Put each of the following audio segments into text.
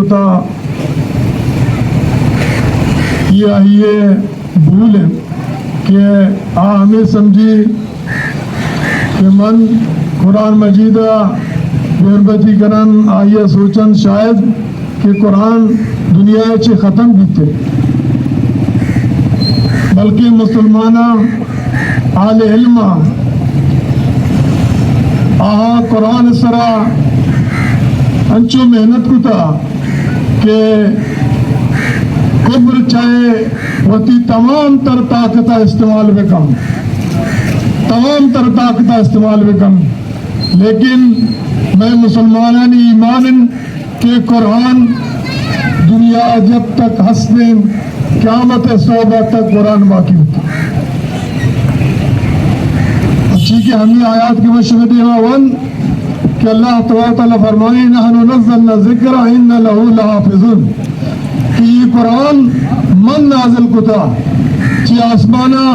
کتا یہ آئیے بھول ہے کہ ہمیں سمجھی کہ من قرآن مجیدہ بیربتی کرن آئیے سوچن شاید کہ قرآن دنیا چی ختم بیتے بلکہ مسلمانہ اہل علم قرآن سرا انچو محنت کتا کہ کفر چاہے وتی تمام تر طاقتہ استعمال بکم استعمال بکم لیکن میں مسلمانانی ایمان کہ قرآن دنیا جب تک ہستے قیامت صوبہ تک قرآن باقی ہوتا اچھی کہ ہمیں آیات کی مشہدی ون کہ اللہ تعالیٰ فرمائے نحن نزلنا ذکر ان لہو لحافظون کہ یہ قرآن من نازل کتا چی آسمانہ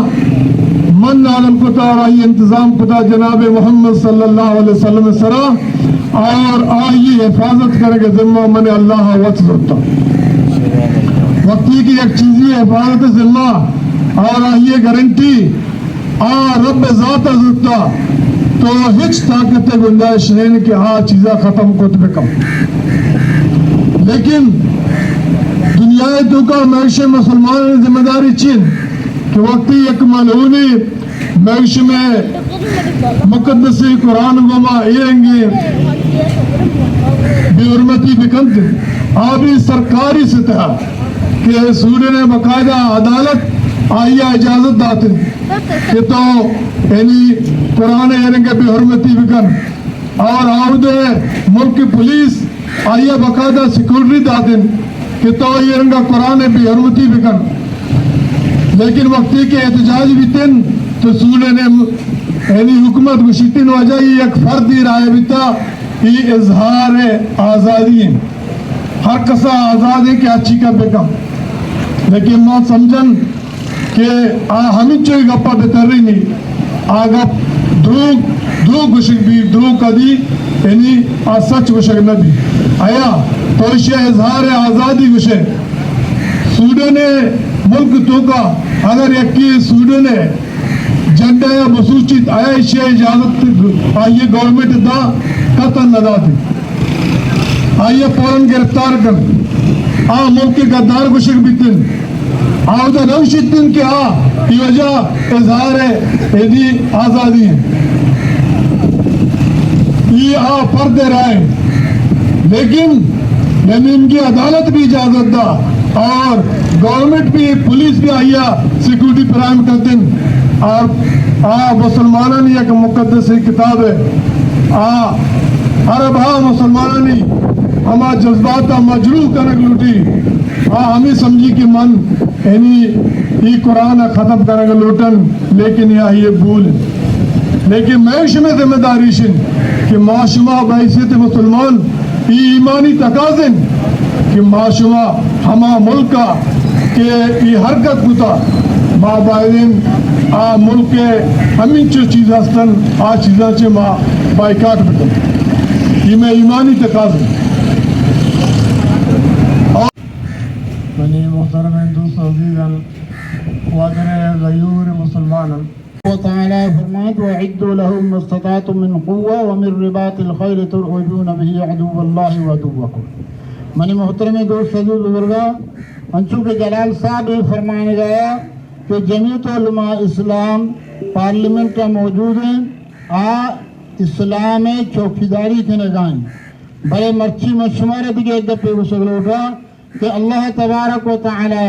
من نازل کتا اور آئی انتظام کتا جناب محمد صلی اللہ علیہ وسلم سرا اور آئی حفاظت کرے گا ذمہ من اللہ وقت ہوتا وقتی کی ایک چیزی حفاظت ذمہ اور آئیے گارنٹی رب ذات عزتا تو ہچ طاقت گنجائش نہیں کہ چیزیں ختم کت بکم لیکن دنیا تو کا معیش مسلمان ذمہ داری چین کہ وقتی ایک ملعونی معیش میں مقدسی قرآن گما ایریں گے بے حرمتی بکند آبی سرکاری سطح کہ سورے نے باقاعدہ عدالت آئیہ اجازت داتے کہ تو یعنی قرآن ایریں گے بے حرمتی بکن اور آؤدے ملک پولیس آئیہ باقاعدہ سیکورٹی داتے کہ تو ایریں گا قرآن بے حرمتی بکن لیکن وقتی کے احتجاج بھی تن تو سورے نے یعنی حکومت گشتن وجہ ایک فردی رائے بیتا یہ اظہار آزادی ہے ہر کسا آزاد ہے کہ اچھی کا بکم لیکن میں سمجھن کہ ہمیں چوئی گپا بہتر رہی نہیں آگا دروگ گشک بھی دروگ کدی یعنی سچ گشک نہ بھی آیا تو اسے اظہار آزادی گشک سوڈن ملک تو کا اگر یکی سوڈن جنڈا یا بسوچیت آیا اسے اجازت آئیے گورنمنٹ دا قطع نہ دا دی آئیے فوراً گرفتار کر ملک کے غدار گشک بیتن آؤدہ نوشتن کہ یہ وجہ اظہار ہے آزادی ہے یہ فرد رائے لیکن ان کی عدالت بھی اجازت دا اور گورنمنٹ بھی پولیس بھی آئیا سیکورٹی فراہم کرتن اور مسلمانوں نے ایک مقدس کتاب ہے عرب مسلمانوں نے ہما جذبات مجروح کنک لوٹی ہمیں سمجھی کہ من یعنی یہ قرآن ختم کرنے کا لوٹن لیکن یہ بھول لیکن میں میں ذمہ داری شن کہ معاشمہ بحیثیت مسلمان یہ ایمانی تقاضن کہ معاشمہ ہما ملکہ کہ یہ حرکت کتا ما بائدین ملک کے ہمیں چو چیز ہستن چیزاں چے ما بائیکاٹ بکن یہ میں ایمانی تقاضن بنی محترم دوست عزیزاً وادن غیور مسلمانا وتعالی فرمائد وَعِدُّوا لَهُمْ مَسْتَطَعْتُمْ مِنْ قُوَّةٍ وَمِنْ رِبَاطِ الْخَيْلِ تُرْهِبُونَ بِهِ عَدُوَّ اللَّهِ وَعَدُوَّكُمْ منی محترم دوست عزیز بزرگا انچو کے جلال صاحب فرمانے گیا کہ جمعیت علماء اسلام پارلیمنٹ کا موجود ہیں اسلام چوکیداری کے نگائیں بڑے مرچی مشمار دیگے ایک دفعے وسگل اٹھا کہ اللہ تبارک و تعالی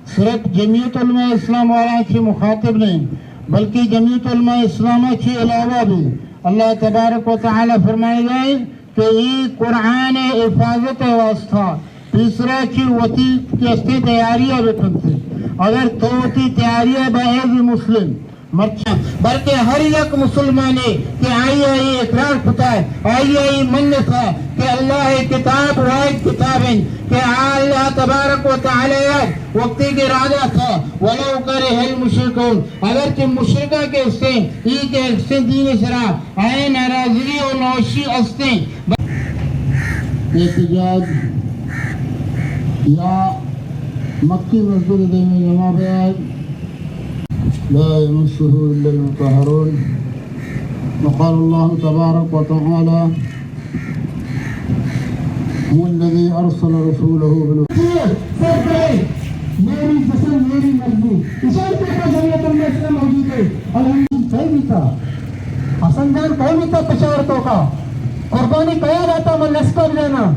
صرف جمعیت علماء اسلام والا کی مخاطب نہیں بلکہ جمعیت علماء اسلام کے علاوہ بھی اللہ تبارک و تعالی فرمائے گئے کہ یہ قرآن حفاظت واسطہ تیسرا کی وطی کی استی تیاریاں بکن تھے اگر توتی تیاریاں بحیض مسلم مرچہ بلکہ ہر یک مسلمانے کہ آئی اقرار کتا ہے آئی منت ہے کہ اللہ کتاب واحد کتاب ہیں کہ اللہ تبارک و تعالی وقتی کے راجہ تھا وَلَوْ كَرِهَ الْمُشْرِكُونَ اگرچہ مشرکہ کے استے ای کے استے دین سرا آئے ناراضی و نوشی استے احتجاج یا مکی مسجد میں جمع بیان لا يمسه إلا المطهرون وقال الله تبارك وتعالى هو الذي أرسل رسوله بالهدى میری جسم میری مرضی اشار کے جمعیت الاسلام موجود ہے الحمد صحیح تھا حسن جان قومی تھا پشاورتوں کا قربانی کیا رہتا میں لشکر لینا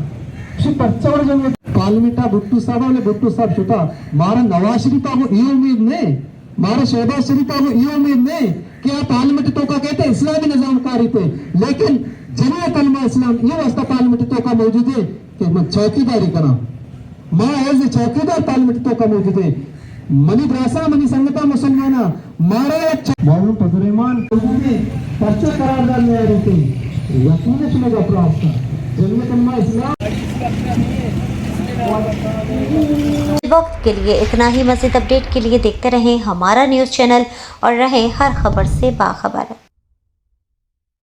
پچور جمعیت پارلیمنٹ بھٹو صاحب نے بھٹو صاحب چھوٹا مارا نواز شریف کو یہ امید نہیں مارا شہباز شریف کو یہ امید نہیں کہ آپ پارلیمنٹ تو کا کہتے ہیں اسلامی نظام کاری تھے لیکن جمعیت علماء اسلام یہ واسطہ پارلیمنٹ تو کا موجود ہے کہ میں چوکیداری کرا ماں ایز چوکیدار پارلیمنٹ تو کا موجود ہے منی براسا منی سنگتا مسلمانہ مارا معلوم پذریمان پرچہ قرارداد میں آ رہے تھے یقین شما کا اپراس تھا جمعیت علماء اسلام وقت کے لیے اتنا ہی. مزید اپڈیٹ کے لیے دیکھتے رہیں ہمارا نیوز چینل اور رہیں ہر خبر سے باخبر.